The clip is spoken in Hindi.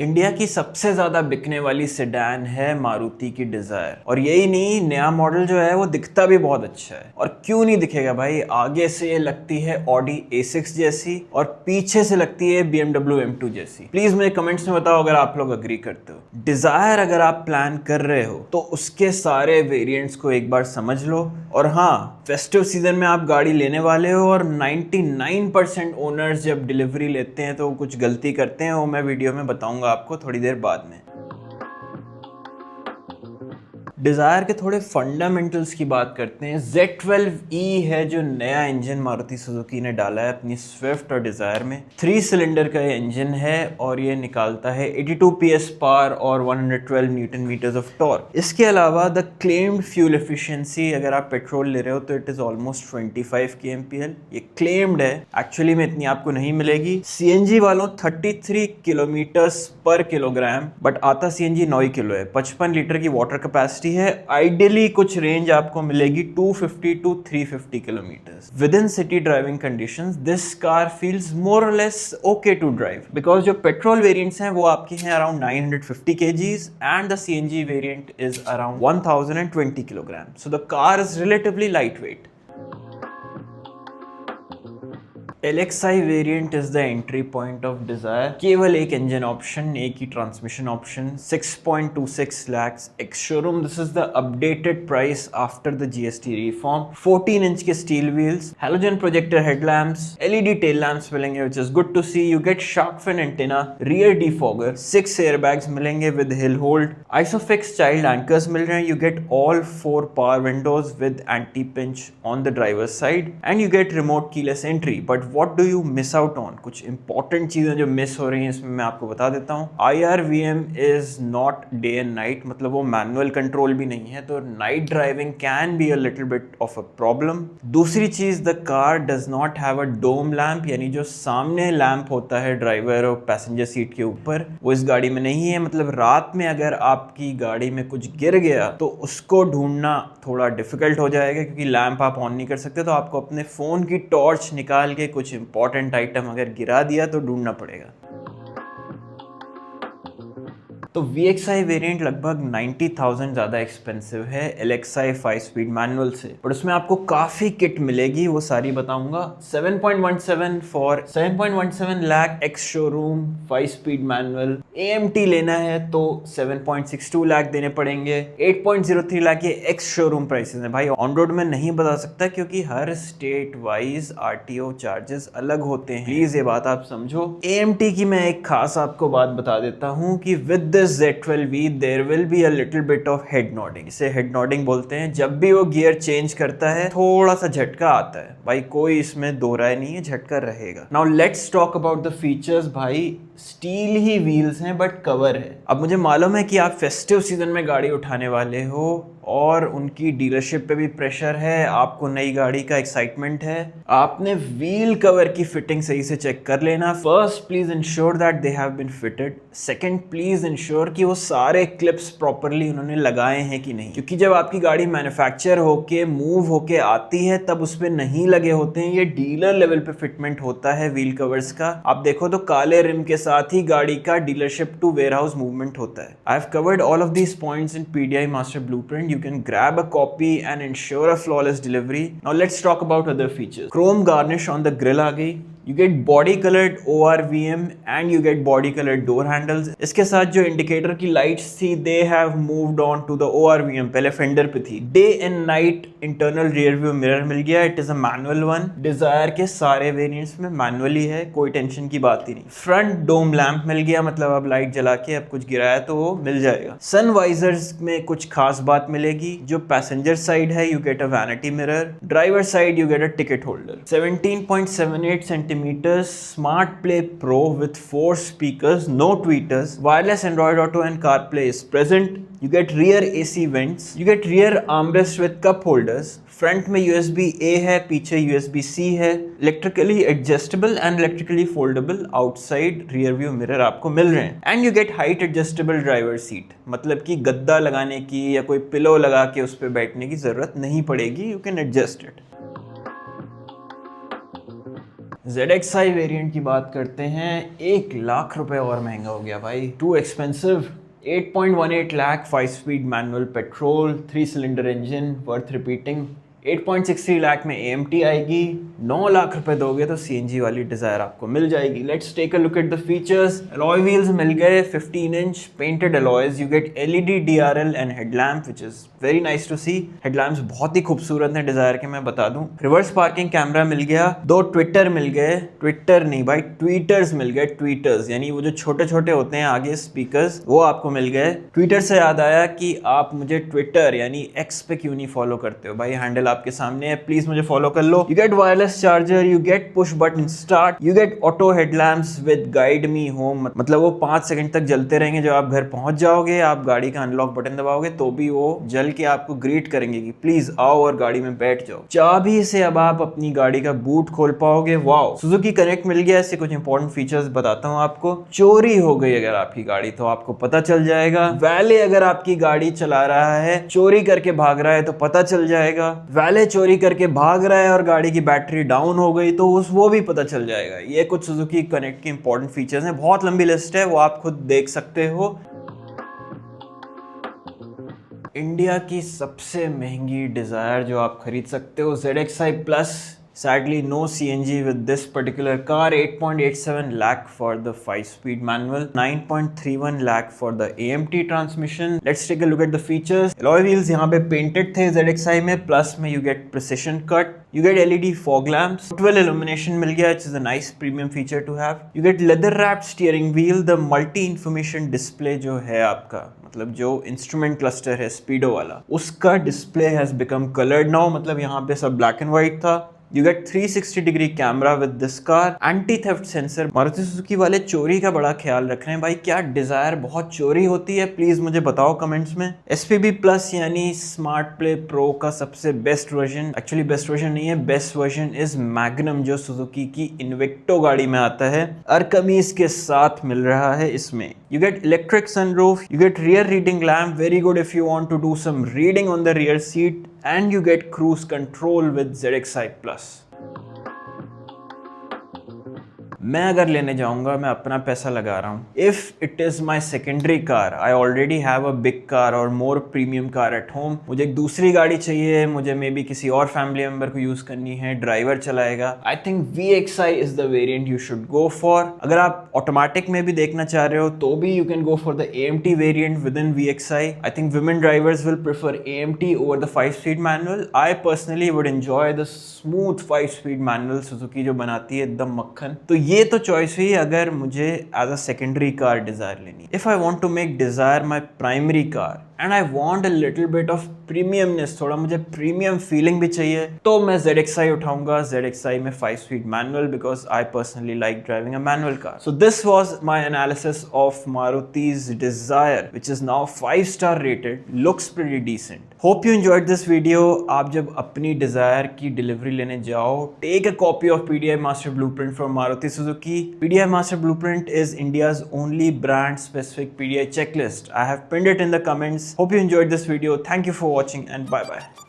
इंडिया की सबसे ज्यादा बिकने वाली सेडान है मारुति की डिजायर। और यही नहीं, नया मॉडल जो है वो दिखता भी बहुत अच्छा है। और क्यों नहीं दिखेगा भाई, आगे से ये लगती है ऑडी A6 जैसी और पीछे से लगती है BMW M2 जैसी। प्लीज मुझे कमेंट्स में बताओ अगर आप लोग अग्री करते हो। डिजायर अगर आप प्लान कर रहे हो तो उसके सारे वेरिएंट्स को एक बार समझ लो। और हाँ, फेस्टिव सीजन में आप गाड़ी लेने वाले हो और 99% ओनर्स जब डिलीवरी लेते हैं तो कुछ गलती करते हैं, वो मैं वीडियो में बताऊंगा आपको थोड़ी देर बाद में। डिजायर के थोड़े फंडामेंटल्स की बात करते हैं। Z12E है जो नया इंजन मारुति सुजुकी ने डाला है अपनी स्विफ्ट और डिजायर में। 3 सिलेंडर का ये इंजन है और ये निकालता है 82 PS पावर और 112 न्यूटन मीटर्स ऑफ टॉर्क। इसके अलावा द क्लेम्ड फ्यूल एफिशिएंसी, अगर आप पेट्रोल ले रहे हो तो इट इज ऑलमोस्ट 25 kmpl। ये क्लेम्ड है, एक्चुअली में इतनी आपको नहीं मिलेगी। CNG वालों 33 किलोमीटर्स पर किलोग्राम, बट आता CNG 9 किलो है। 55 लीटर की वाटर कैपेसिटी है। आइडियली कुछ रेंज आपको मिलेगी 250 to 350 kilometres. Within city driving conditions this car feels more और less okay to drive, because जो पेट्रोल वेरिएंट्स हैं वो आपकी हैं around 950 kgs and the CNG variant is around 1020 kilogram. So the car is relatively light weight. LXi variant is the entry point of Dzire. केवल एक इंजन ऑप्शन, एक ही transmission option, 6.26 lakhs ex showroom. This is the updated price after the GST reform. 14 inch के steel wheels, halogen projector headlamps, LED tail lamps मिलेंगे which is good to see. You get shark fin antenna, rear defogger, 6 airbags मिलेंगे with hill hold, isofix child anchors मिल रहे हैं। You get all 4 power windows with anti pinch on the driver side and you get remote keyless entry. But what do you miss out on? कुछ इंपॉर्टेंट चीजें जो मिस हो रही हैं इसमें मैं आपको बता देता हूँ। IRVM is not day and night, मतलब वो मैनुअल कंट्रोल भी नहीं है, तो night driving can be a little bit of a problem. दूसरी चीज, the car does not have a dome lamp, यानी जो सामने लैम्प होता है ड्राइवर और पैसेंजर सीट के ऊपर, वो इस गाड़ी में नहीं है। मतलब रात में अगर आपकी गाड़ी में कुछ गिर गया तो उसको ढूंढना थोड़ा डिफिकल्ट हो जाएगा, क्योंकि लैम्प आप ऑन नहीं कर सकते। तो आपको अपने फोन की टॉर्च निकाल के कुछ इंपॉर्टेंट आइटम अगर गिरा दिया तो ढूंढना पड़ेगा। तो VXi वेरिएंट लगभग 90,000 ज़्यादा एक्सपेंसिव है LXi 5 स्पीड मैनुअल से, पर उसमें आपको काफ़ी किट मिलेगी, वो सारी बताऊंगा। 7.17 lakh ex showroom 5 speed manual. AMT लेना है तो 7.62 लाख देने पड़ेंगे। 8.03 लाख ये एक्स शोरूम प्राइसेस हैं भाई। ऑन रोड में नहीं बता सकता क्योंकि हर स्टेट वाइज RTO चार्जेस अलग होते हैं, प्लीज ये बात आप समझो। AMT की मैं एक खास आपको बात बता देता हूँ कि with Z12V there will be a little bit of head nodding। इसे हेड नॉडिंग बोलते हैं। जब भी वो गियर चेंज करता है थोड़ा सा झटका आता है भाई, कोई इसमें दो राय नहीं है, झटका रहेगा। Now let's talk about the features. भाई स्टील ही व्हील्स हैं बट कवर है। अब मुझे मालूम है कि आप फेस्टिव सीजन में गाड़ी उठाने वाले हो और उनकी डीलरशिप पे भी प्रेशर है, आपको नई गाड़ी का एक्साइटमेंट है। आपने व्हील कवर की फिटिंग सही से चेक कर लेना। First, please ensure that they have been fitted. Second, please ensure कि वो सारे क्लिप्स प्रॉपरली उन्होंने लगाए हैं कि नहीं, क्योंकि जब आपकी गाड़ी मैन्युफैक्चर होके मूव होके आती है तब उस पे नहीं लगे होते हैं। ये डीलर लेवल पे फिटमेंट होता है व्हील कवर्स का। आप देखो तो काले रिम के साथ ही गाड़ी का डीलरशिप टू वेयरहाउस मूवमेंट होता है। I have covered all of these points in PDI master blueprint. You can grab a copy and ensure a flawless delivery. Now let's talk about other features. Chrome garnish on the grille आ गई। You get body colored ORVM and you get body colored door handles. इसके साथ जो इंडिकेटर की लाइट्स थी they have moved on to the ORVM, पहले फेंडर पे थी। Day and night internal rear view mirror मिल गया, it is a manual one। Dzire के सारे वेरिएंट्स में मैनुअली है, कोई टेंशन की बात ही नहीं। फ्रंट डोम लैंप मिल गया, मतलब अब लाइट जला के अब कुछ गिराया तो वो मिल जाएगा। सन वाइजर्स में कुछ खास बात मिलेगी। जो पैसेंजर साइड है you get a vanity mirror, driver side you get a ticket holder। 17.78 centimeters Smart Play Pro with 4 speakers, no tweeters, wireless Android Auto and CarPlay is present। You get rear AC vents, you get rear armrest with cup holders। Front में USB A है, पीछे USB C है। Electrically adjustable and electrically foldable outside rear view mirror आपको मिल रहे हैं। And you get height adjustable driver seat, मतलब कि गद्दा लगाने की या कोई पिलो लगा के उस पर बैठने की जरूरत नहीं पड़ेगी, you can adjust it. ZXi variant की बात करते हैं, 1 लाख रुपए और महंगा हो गया भाई, too expensive. 8.18 lakh 5 speed manual petrol 3 cylinder engine, worth repeating. 8.63 lakh में AMT आएगी। 9 लाख रुपए दोगे तो CNG वाली डिजायर आपको मिल जाएगी। Let's take a look at the features. Alloy wheels मिल गए 15 inch painted alloys. You get LED DRL and headlamp which is very nice to see. Headlamps बहुत ही खूबसूरत हैं डिजायर के, मैं बता दूं। रिवर्स पार्किंग कैमरा मिल गया। 2 ट्विटर मिल गए, ट्विटर नहीं भाई, ट्वीटर्स मिल गए। ट्वीटर्स यानी वो जो छोटे छोटे होते हैं आगे स्पीकर्स, वो आपको मिल गए। ट्विटर से याद आया कि आप मुझे ट्विटर यानी X पे क्यों नहीं फॉलो करते हो भाई, हैंडल आपके सामने है, प्लीज मुझे फॉलो कर लो। You get wireless charger, you get push button start, you get auto headlamps with guide me home, मतलब वो 5 सेकंड तक जलते रहेंगे। जब आप घर पहुंच जाओगे, आप गाड़ी का अनलॉक बटन दबाओगे तो भी वो जल के आपको ग्रीट करेंगे कि प्लीज आओ और गाड़ी में बैठ जाओ। चाबी से अब आप अपनी गाड़ी का बूट खोल पाओगे। वाओ, सुजुकी कनेक्ट मिल गया। ऐसे कुछ इंपॉर्टेंट फीचर्स बताता हूँ आपको। चोरी हो गई अगर आपकी गाड़ी तो आपको पता चल जाएगा। वैले अगर आपकी गाड़ी चला रहा है, चोरी करके भाग रहा है तो पता चल जाएगा। वैले चोरी करके भाग रहा है और गाड़ी की बैटरी डाउन हो गई तो वो भी पता चल जाएगा। ये कुछ सुजुकी कनेक्ट के इंपॉर्टेंट फीचर्स हैं। बहुत लंबी लिस्ट है, वो आप खुद देख सकते हो। इंडिया की सबसे महंगी डिजायर जो आप खरीद सकते हो, ZXi Plus। Sadly, no CNG with this particular car. 8.87 lakh for the 5-speed manual, 9.31 lakh for the AMT transmission. Let's take a look at the features. Alloy wheels यहाँ पे painted थे ZXi में, plus में you get precision cut. You get LED fog lamps. Footwell illumination मिल गया, which is a nice premium feature to have. You get leather wrapped steering wheel. The multi information display जो है आपका, मतलब जो इंस्ट्रूमेंट क्लस्टर है स्पीडो वाला, उसका display has become coloured now. मतलब यहाँ पे सब ब्लैक एंड व्हाइट था। You get 360 degree camera with this car, anti theft sensor. Maruti Suzuki वाले चोरी का बड़ा ख्याल रख रहे हैं भाई। क्या डिजायर बहुत चोरी होती है, प्लीज मुझे बताओ कमेंट्स में। SPB प्लस यानी स्मार्ट प्ले प्रो का सबसे best version, actually best version नहीं है, बेस्ट वर्जन इज मैग्नम जो सुजुकी की इन्विक्टो गाड़ी में आता है। अरकमीज के साथ मिल रहा है इसमें। You get electric sunroof, you get rear reading lamp, very good if you want to do some reading on the rear seat, and you get cruise control with ZXi Plus. मैं अगर लेने जाऊंगा, मैं अपना पैसा लगा रहा हूँ। If it is my secondary car, I already have a big car और more premium car at home, मुझे एक दूसरी गाड़ी चाहिए, मुझे मे बी किसी और फैमिली मेंबर को यूज करनी है, ड्राइवर चलाएगा, I think VXi is the variant you should go for. अगर आप ऑटोमेटिक में भी देखना चाह रहे हो तो भी you can go for the AMT variant with in VXi। I think women drivers will prefer AMT over the 5-speed manual. I personally would enjoy the smooth 5-speed manual Suzuki जो बनाती है एकदम मक्खन। तो ये तो चॉइस हुई अगर मुझे as a secondary car Dzire लेनी। If I want to make Dzire my primary car and I want a little bit of premiumness, थोड़ा मुझे प्रीमियम फीलिंग भी चाहिए, तो मैं ZXi उठाऊंगा। ZXi में 5-speed manual because I personally like driving a manual car. So this was my analysis of Maruti's Dzire, which is now 5-star rated, looks pretty decent. Hope you enjoyed this video. आप जब अपनी Dzire की डिलीवरी लेने जाओ, take a copy of PDI Master Blueprint from Maruti Suzuki. PDI Master Blueprint is India's only brand specific PDI checklist. I have pinned it in the comments. Hope you enjoyed this video. Thank you for watching and bye bye.